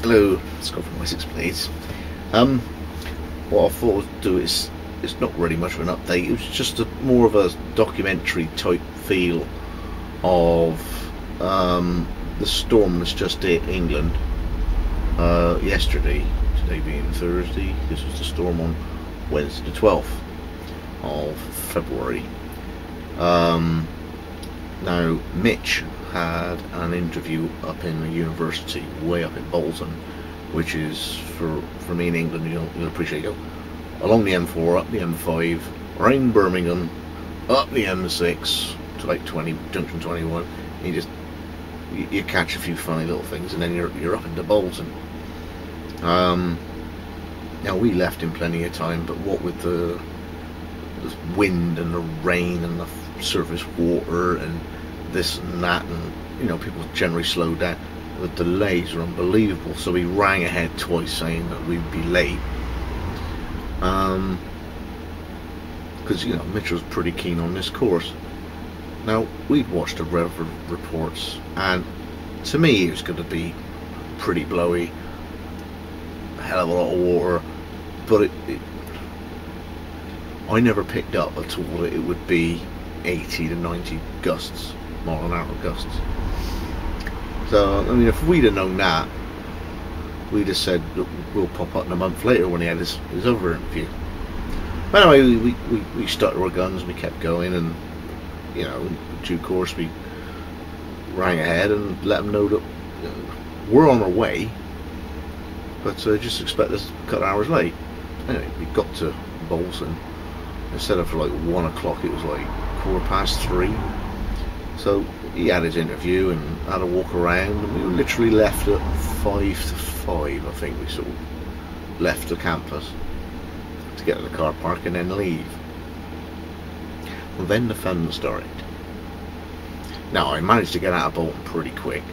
Hello, Scott from Wessex, please. What I thought I'd do is, it's not really much of an update. It was just more of a documentary type feel of the storm that's just hit England yesterday. Today being Thursday, this was the storm on Wednesday the 12th of February. Now, Mitch had an interview up in a university way up in Bolton, which is, for me in England, you'll appreciate it, along the M4, up the M5, around Birmingham, up the M6 to like junction 21. You catch a few funny little things, and then you're up into Bolton. Now, we left in plenty of time, but what with the wind and the rain and the surface water and this and that, and people generally slow down, the delays are unbelievable. So we rang ahead twice saying that we'd be late, because Mitch was pretty keen on this course. Now, we'd watched the weather reports, and to me it was going to be pretty blowy, a hell of a lot of water, but I never picked up at all that it would be 80 to 90 gusts, mile an hour gusts. So, I mean, if we'd have known that, we'd have said, look, we'll pop up in a month later when he had his other interview. But anyway, we stuck to our guns, we kept going, and in due course we rang ahead and let them know that we're on our way, but just expect us a couple of hours late. Anyway, we got to Bolton. Instead of like 1 o'clock, it was like 3:15. So he had his interview and had a walk around, and we were literally left at 5 to 5, I think. We sort of left the campus to get to the car park and then leave. Well, then the fun started. Now, I managed to get out of Bolton pretty quick,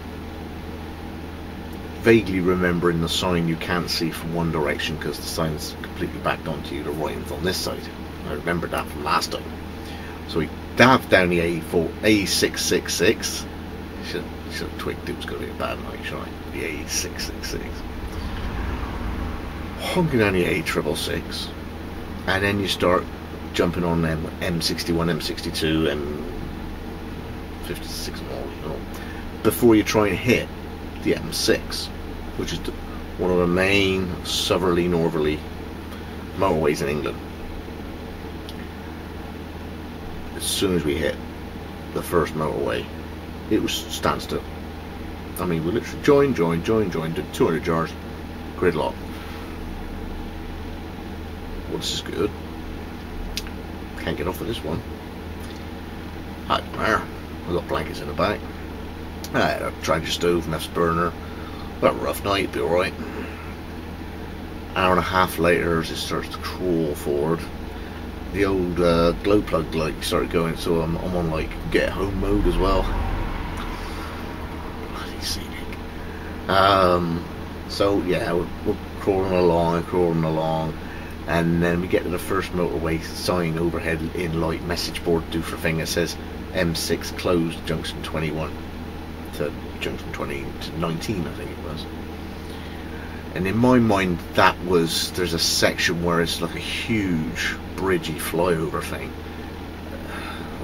vaguely remembering the sign you can't see from one direction because the sign's completely backed onto you, the writing's on this side. I remembered that from last time. So we dabbed down the A666. Should have twigged it was going to be a bad night, should I? The A666. Honking down the A666, and then you start jumping on them M61, M62, M56 and all, before you try and hit the M6, which is one of the main southerly northerly motorways in England. As soon as we hit the first motorway, it was standstill. I mean, we literally joined, did 200 yards, gridlock. Well, this is good. Can't get off of this one. Hi, there. I've got blankets in the back. I tried your stove, Neff's burner. Well, a rough night, be alright. Hour and a half later, as it starts to crawl forward, the old glow plug light started going, so I'm on like get home mode as well. Bloody scenic. So yeah, we're crawling along, and then we get to the first motorway sign overhead in light message board do for thing that says M6 closed junction 21 to junction 20 to 19, I think it was. And in my mind, there's a section where it's like a huge bridgey flyover thing.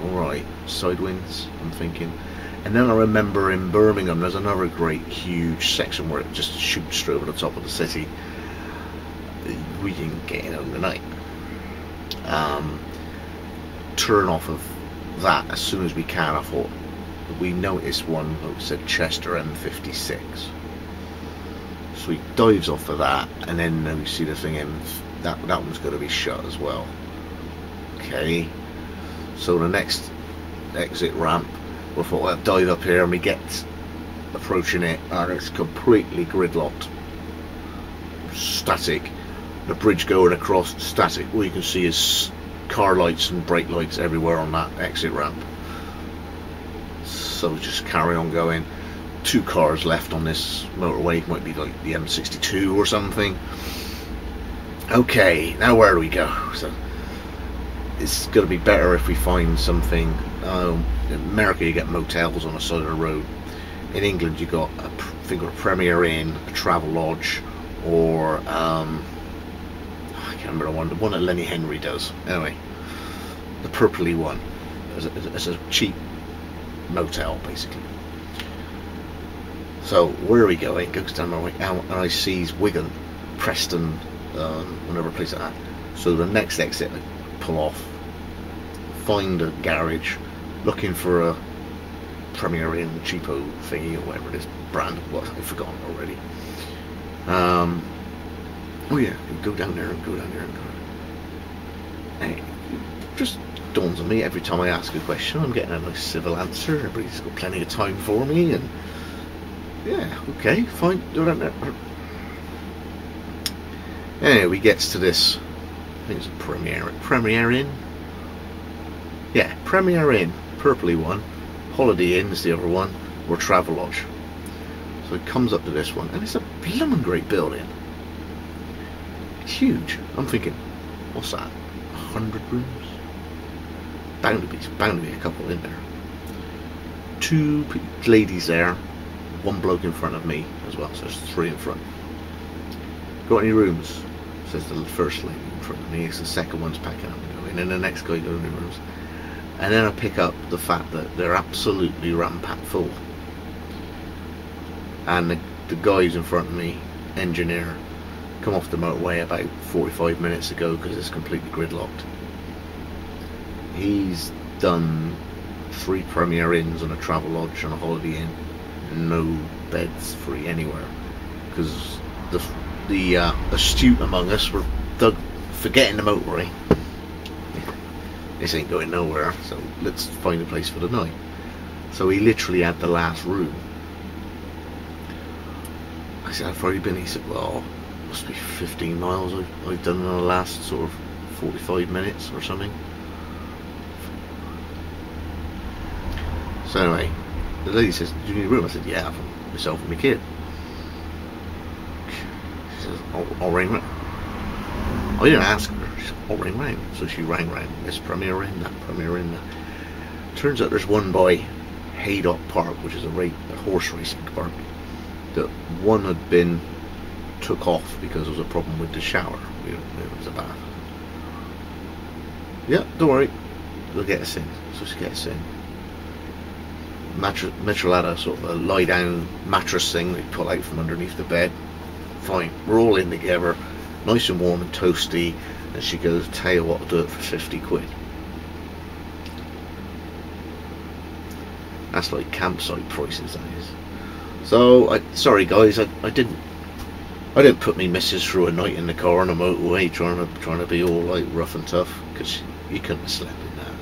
Alright, side winds, I'm thinking. And then I remember in Birmingham there's another great huge section where it just shoots straight over the top of the city. We didn't get in overnight. Turn off of that as soon as we can. I thought, we noticed one that said Chester M56. So he dives off of that, and then we see the thing that one's going to be shut as well. Okay, so the next exit ramp, we thought, well, dive up here, and we get approaching it, and it's completely gridlocked, static. The bridge going across, static. All you can see is car lights and brake lights everywhere on that exit ramp. So just carry on going. 2 cars left on this motorway, might be like the M62 or something. Okay, now where do we go? So it's going to be better if we find something. In America, you get motels on the side of the road. in England you got a Premier Inn, a Travelodge, or I can't remember the one that Lenny Henry does. Anyway, the purpley one as a cheap motel basically. So where are we going? Goes down my way out, and I sees Wigan, Preston, whatever place like that. So the next exit, I pull off, find a garage, looking for a Premier Inn cheapo thingy or whatever it is, brand. What I've forgotten already. Oh yeah, go down there and go down there and go. And it just dawns on me every time I ask a question, I'm getting a nice civil answer. Everybody's got plenty of time for me, and yeah, okay, fine, do it there. Anyway, we gets to this. I think it's a Premier Inn. Yeah, Premier Inn, purpley one. Holiday Inn is the other one, or Travelodge. So it comes up to this one, and it's a blooming great building. It's huge. I'm thinking, what's that? 100 rooms? Bound to be a couple in there. Two ladies there, one bloke in front of me as well, so there's three in front. Got any rooms? Says the first lady in front of me. It's the second one's packing up and going, and the next guy going in rooms. And then I pick up the fact that they're absolutely ram-packed full. And the guys in front of me, engineer, come off the motorway about 45 minutes ago because it's completely gridlocked. He's done 3 Premier Inns and a Travelodge and a Holiday Inn. No beds free anywhere because the astute among us were forgetting the motorway. This ain't going nowhere, so let's find a place for the night. So he literally had the last room. I said, how far have you been? He said, well, must be 15 miles I've done in the last sort of 45 minutes or something. So anyway, the lady says, do you need a room? I said, yeah, for myself and my kid. She says, I'll ring round. I didn't ask her. She said, I'll ring round. So she rang round. This Premier Inn, that Premier Inn. Turns out there's one by Haydock Park, which is a horse racing park. That one had been took off because there was a problem with the shower. It was a bath. Yeah, don't worry, they'll get us in. So she gets us in. Mitchell had a sort of a lie down mattress thing they pull out from underneath the bed. Fine, we're all in together, nice and warm and toasty. And she goes, tell you what, I'll do it for 50 quid. That's like campsite prices, that is. So, sorry guys, I didn't put me missus through a night in the car on the motorway trying to be all like rough and tough, because you couldn't have slept in that.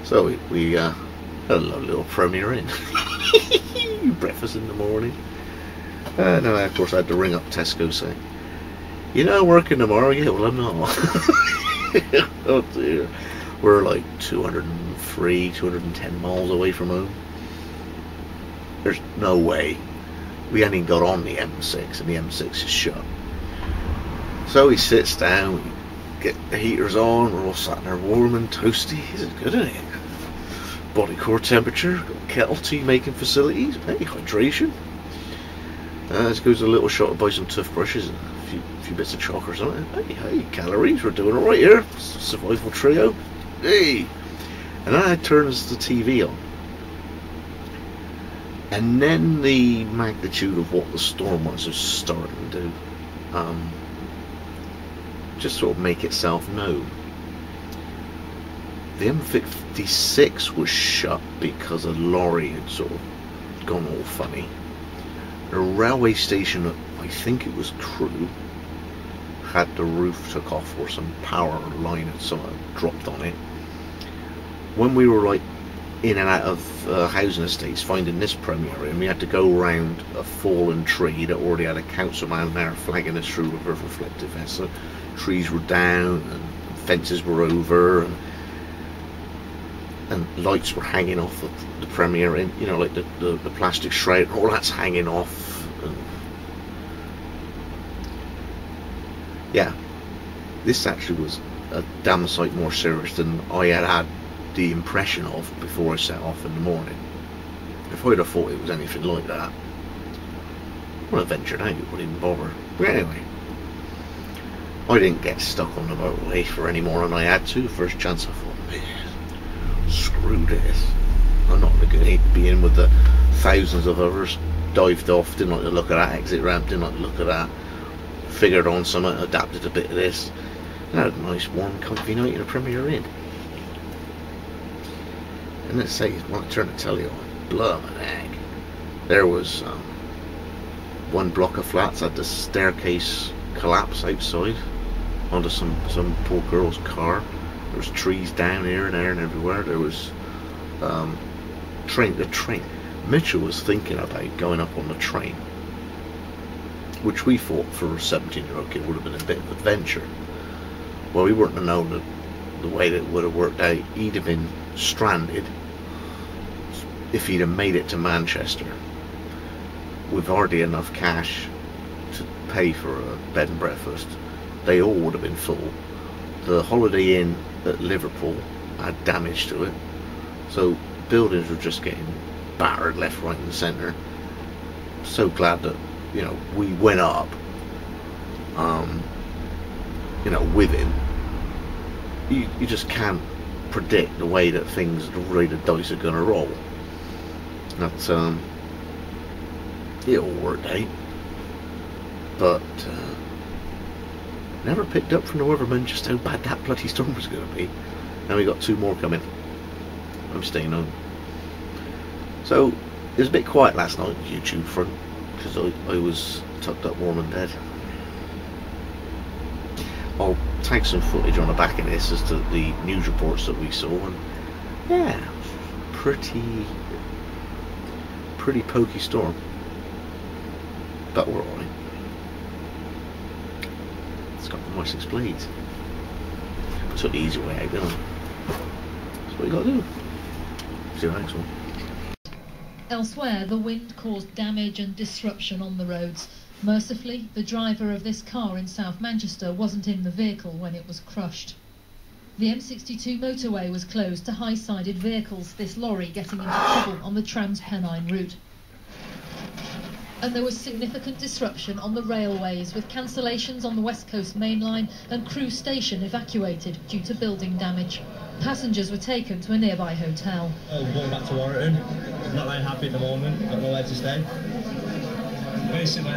So we had a little Premier Inn. Breakfast in the morning. And of course I had to ring up Tesco saying, you know, working tomorrow? Yeah, well I'm not. Oh dear. We're like 203, 210 miles away from home. There's no way. We hadn't even got on the M6 and the M6 is shut. So he sits down, we get the heaters on, we're all sat there warm and toasty. Is it good, isn't it? Body core temperature, got kettle tea making facilities, hey, hydration. Let's go to a little shop to buy some toothbrushes and a few bits of chalk or something. Hey, calories, we're doing alright here. Survival trio. Hey! And then I turns the TV on. And then the magnitude of what the storm was starting to just sort of make itself known. The M56 was shut because a lorry had sort of gone all funny. The railway station, I think it was Crewe, had the roof took off or some power line had sort of dropped on it. When we were like in and out of housing estates finding this Premier Inn, we had to go round a fallen tree that already had a councilman there flagging us through with a reflective vest. So trees were down and fences were over and lights were hanging off of the Premier Inn, you know, like the plastic shroud, all that's hanging off. And yeah, this actually was a damn sight more serious than I had the impression of before I set off in the morning. if I'd have thought it was anything like that, I would have ventured out, wouldn't even bother. But anyway, I didn't get stuck on the motorway for any more than I had to. First chance I thought, man, screw this. I'm not going to be in with the thousands of others. Dived off, didn't like the look of that exit ramp, didn't like the look of that. Figured on something, adapted a bit of this. And had a nice warm comfy night in a Premier Inn. And let's say when I turned the telly on, blow my egg. There was one block of flats had the staircase collapse outside onto some poor girl's car. There was trees down here and there and everywhere. There was the train. Mitchell was thinking about going up on the train, which we thought for a 17-year-old kid would have been a bit of an adventure. Well, we wouldn't have known the way that it would have worked out. He'd have been stranded if he'd have made it to Manchester with hardly enough cash to pay for a bed and breakfast. They all would have been full. The Holiday Inn at Liverpool had damage to it, so buildings were just getting battered left, right and centre. So glad that, you know, we went up you know, with him. You just can't predict the way that things, the way the dice are going to roll. But it all worked out. But never picked up from the weatherman just how bad that bloody storm was going to be. Now we got 2 more coming. I'm staying home. So it was a bit quiet last night on YouTube front because I was tucked up warm in bed. I'll tag some footage on the back of this as to the news reports that we saw, and yeah, pretty pokey storm, but we're alright. It's got the Wessex blades. Took the easy way out, didn't I? That's what you got to do. See you next one. Elsewhere, the wind caused damage and disruption on the roads. Mercifully, the driver of this car in South Manchester wasn't in the vehicle when it was crushed. The M62 motorway was closed to high-sided vehicles, this lorry getting into trouble on the Trans-Pennine route. And there was significant disruption on the railways, with cancellations on the West Coast Main Line and Crewe Station evacuated due to building damage. Passengers were taken to a nearby hotel. We're going back to Warrington. Not very happy at the moment, got nowhere to stay. Basically,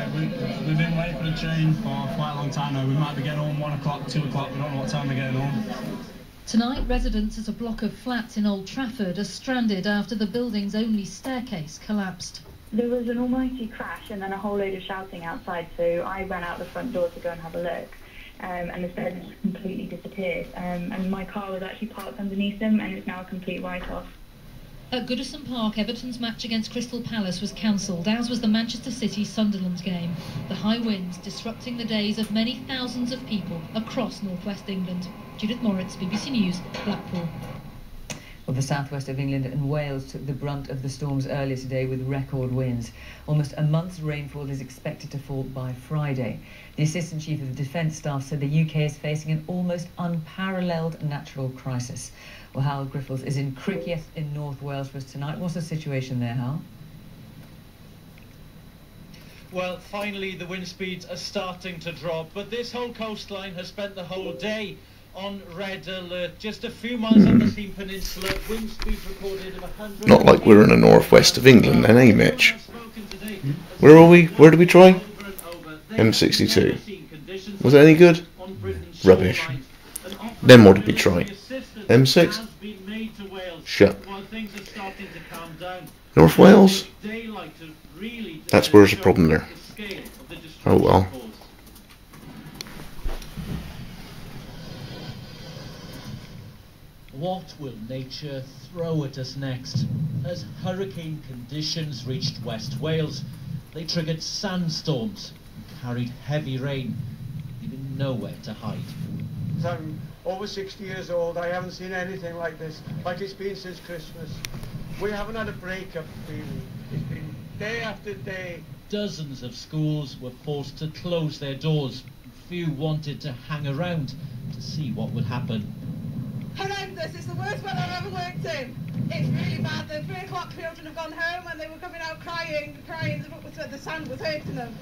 we've been waiting for the train for quite a long time now. We might be getting home 1 o'clock, 2 o'clock, we don't know what time we're getting home. Tonight, residents at a block of flats in Old Trafford are stranded after the building's only staircase collapsed. There was an almighty crash and then a whole load of shouting outside, so I ran out the front door to go and have a look. And the stairs just completely disappeared. And my car was actually parked underneath them, and it's now a complete write-off. At Goodison Park, Everton's match against Crystal Palace was cancelled, as was the Manchester City-Sunderland game. The high winds disrupting the days of many thousands of people across northwest England. Judith Moritz, BBC News, Blackpool. Well, the southwest of England and Wales took the brunt of the storms earlier today with record winds. Almost a month's rainfall is expected to fall by Friday. The Assistant Chief of the Defence Staff said the UK is facing an almost unparalleled natural crisis. Well, Hal Griffiths is in Criccieth in North Wales for us tonight. What's the situation there, Hal? Well, finally the wind speeds are starting to drop, but this whole coastline has spent the whole day on red alert. Just a few miles up the Sea Peninsula, wind speeds recorded of 100. Not like we're in the northwest of England then, eh, Mitch? Where are we? Where did we try? M62. Was it any good? Rubbish. Then what did we try? M6? Shut. North Wales? That's where's the problem there. Oh well. What will nature throw at us next? As hurricane conditions reached West Wales, they triggered sandstorms and carried heavy rain, leaving nowhere to hide. I'm over 60 years old. I haven't seen anything like this, like it's been since Christmas. We haven't had a break-up, really. It's been day after day. Dozens of schools were forced to close their doors. Few wanted to hang around to see what would happen. Horrendous! It's the worst weather I've ever worked in. It's really bad. The 3 o'clock children have gone home and they were coming out crying. The sand was hurting them.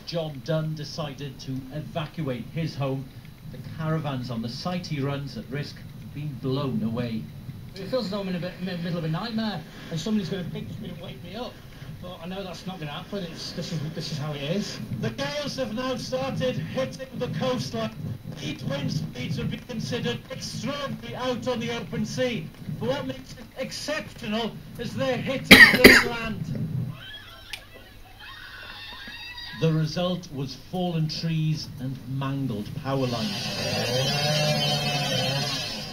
John Dunn decided to evacuate his home. The caravans on the site he runs at risk have been blown away. It feels as though I'm in the middle of a nightmare and somebody's going to pinch me and wake me up. But I know that's not going to happen. This is how it is. The gales have now started hitting the coastline. Heat wind speeds would be considered extraordinary out on the open sea. But what makes it exceptional is they're hitting the land. The result was fallen trees and mangled power lines,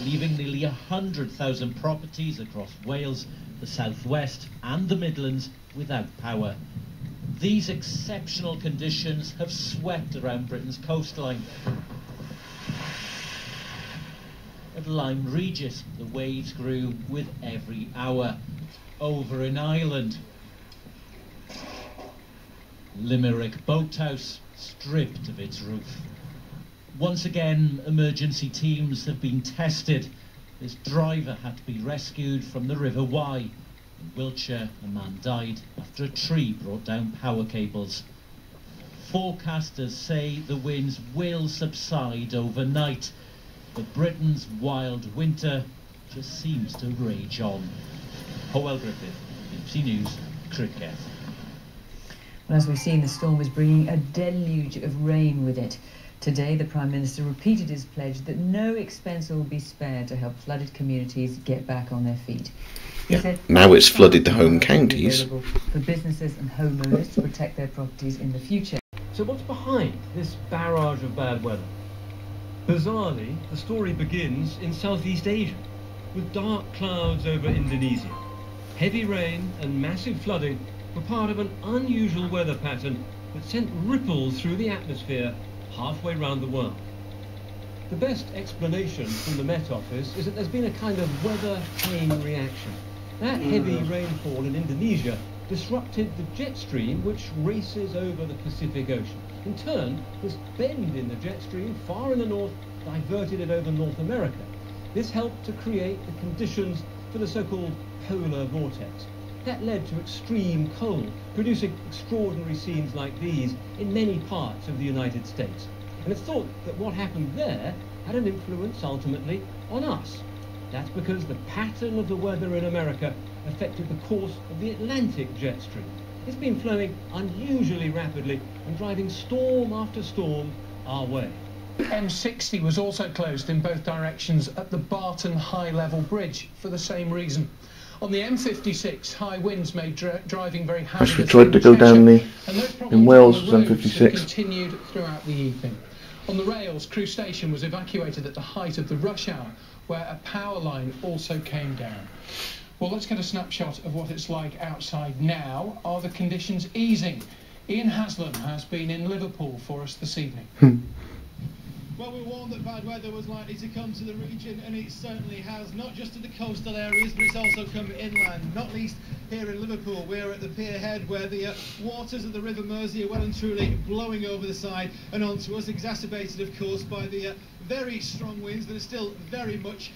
leaving nearly 100,000 properties across Wales, the southwest and the Midlands without power. These exceptional conditions have swept around Britain's coastline. At Lyme Regis, the waves grew with every hour. Over in Ireland, Limerick Boathouse stripped of its roof. Once again, emergency teams have been tested. This driver had to be rescued from the River Wye. In Wiltshire, a man died after a tree brought down power cables. Forecasters say the winds will subside overnight, but Britain's wild winter just seems to rage on. Howell Griffith, BBC News, Cricket. Well, as we've seen, the storm is bringing a deluge of rain with it. Today, the Prime Minister repeated his pledge that no expense will be spared to help flooded communities get back on their feet. He said, now it's flooded the home counties. For businesses and homeowners to protect their properties in the future. So what's behind this barrage of bad weather? Bizarrely, the story begins in Southeast Asia, with dark clouds over Indonesia. Heavy rain and massive flooding were part of an unusual weather pattern that sent ripples through the atmosphere halfway round the world. The best explanation from the Met Office is that there's been a kind of weather chain reaction. That heavy rainfall in Indonesia disrupted the jet stream which races over the Pacific Ocean. In turn, this bend in the jet stream far in the north diverted it over North America. This helped to create the conditions for the so-called polar vortex. That led to extreme cold, producing extraordinary scenes like these in many parts of the United States. And it's thought that what happened there had an influence ultimately on us. That's because the pattern of the weather in America affected the course of the Atlantic jet stream. It's been flowing unusually rapidly and driving storm after storm our way. M60 was also closed in both directions at the Barton High Level Bridge for the same reason. On the M56, high winds made driving very hazardous. We tried to go down in Wales was M56. Continued throughout the evening. On the rails, Crewe Station was evacuated at the height of the rush hour, where a power line also came down. Well, let's get a snapshot of what it's like outside now. Are the conditions easing? Ian Haslam has been in Liverpool for us this evening. Well, we warned that bad weather was likely to come to the region, and it certainly has, not just to the coastal areas, but it's also come inland, not least here in Liverpool. We're at the pier head where the waters of the River Mersey are well and truly blowing over the side and onto us, exacerbated, of course, by the very strong winds that are still very much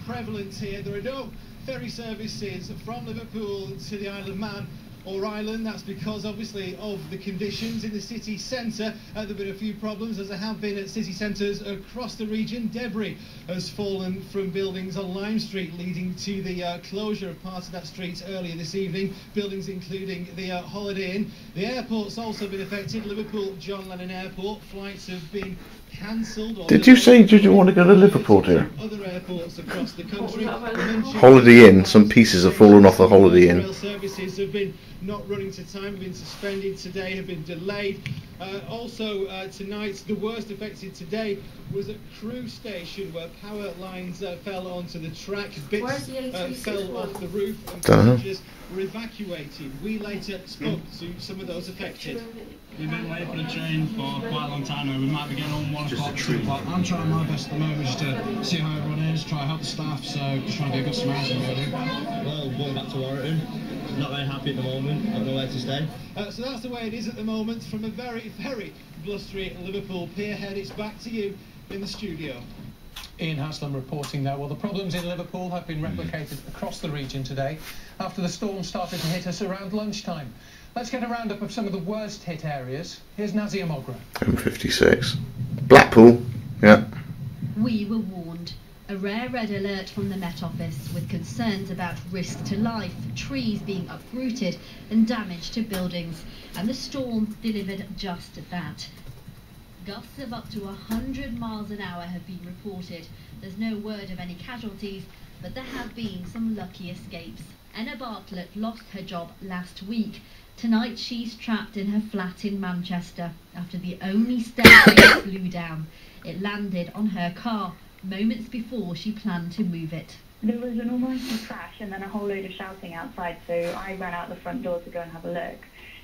prevalent here. There are no ferry services from Liverpool to the Isle of Man or Ireland. That's because obviously of the conditions in the city centre. There have been a few problems, as there have been at city centres across the region. Debris has fallen from buildings on Lime Street, leading to the closure of parts of that street earlier this evening. Buildings including the Holiday Inn. The airport's also been affected. Liverpool John Lennon Airport flights have been cancelled. Did you say did you want to go to Liverpool here? Other airports across the country. Holiday Inn, some pieces have fallen off the Holiday Inn. Rail services have been not running to time, have been suspended today, have been delayed. Also tonight, the worst affected today was at Crewe Station, where power lines fell onto the track. Bits fell off the roof and passengers were evacuated. We later spoke to some of those affected. We've been waiting for the train for quite a long time now. We might be getting on 1 o'clock, 2 o'clock. I'm trying my best at the moment just to see how everyone is, try to help the staff, so just trying to be a good Samaritan really. Well, going back to Warrington. Not very happy at the moment, don't know where to stay. So that's the way it is at the moment from a very, very blustery Liverpool pier head. It's back to you in the studio. Ian Haslam reporting there. Well, the problems in Liverpool have been replicated across the region today after the storm started to hit us around lunchtime. Let's get a roundup of some of the worst hit areas. Here's Nazia Mogra. M56. Blackpool, yeah. We were warned. A rare red alert from the Met Office with concerns about risk to life, trees being uprooted and damage to buildings. And the storm delivered just that. Gusts of up to 100 miles an hour have been reported. There's no word of any casualties, but there have been some lucky escapes. Emma Bartlett lost her job last week. Tonight she's trapped in her flat in Manchester after the only staircase blew down. It landed on her car moments before she planned to move it. There was an almighty crash and then a whole load of shouting outside, so I ran out the front door to go and have a look.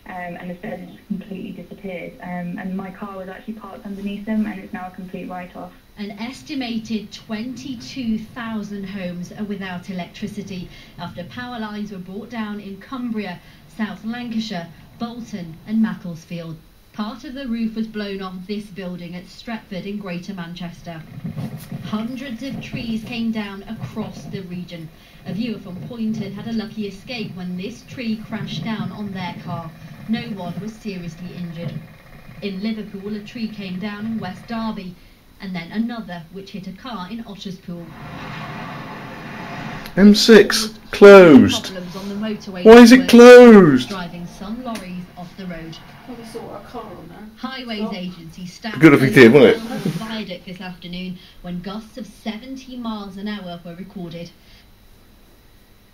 And the stairs just completely disappeared. And my car was actually parked underneath them, and it's now a complete write-off. An estimated 22,000 homes are without electricity after power lines were brought down in Cumbria, South Lancashire, Bolton and Macclesfield. Part of the roof was blown off this building at Stretford in Greater Manchester. Hundreds of trees came down across the region. A viewer from Poynton had a lucky escape when this tree crashed down on their car. No one was seriously injured. In Liverpool, a tree came down in West Derby, and then another which hit a car in Otterspool. M6 closed. Problems on the motorway. Why is it closed? Driving some lorries off the road. Probably saw our car on there. Highways Agency staff Good if it did, wouldn't it? on the viaduct this afternoon when gusts of 70 miles an hour were recorded.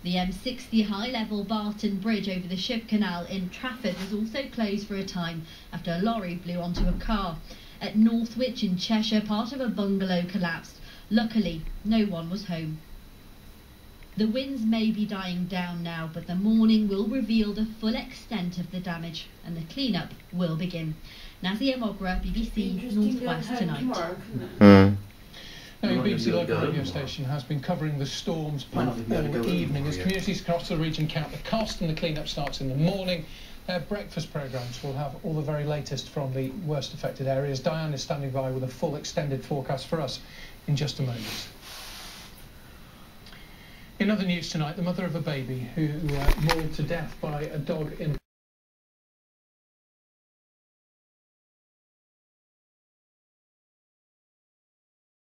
The M60 high-level Barton Bridge over the Shiv Canal in Trafford was also closed for a time after a lorry blew onto a car. At Northwich in Cheshire, part of a bungalow collapsed. Luckily, no one was home. The winds may be dying down now, but the morning will reveal the full extent of the damage and the clean-up will begin. Nazia Mogra, BBC North West Tonight. Now, your BBC local radio station has been covering the storm's path all evening as communities across the region count the cost, and the clean-up starts in the morning. Their breakfast programmes will have all the very latest from the worst affected areas. Diane is standing by with a full extended forecast for us in just a moment. In other news tonight, the mother of a baby who mauled to death by a dog in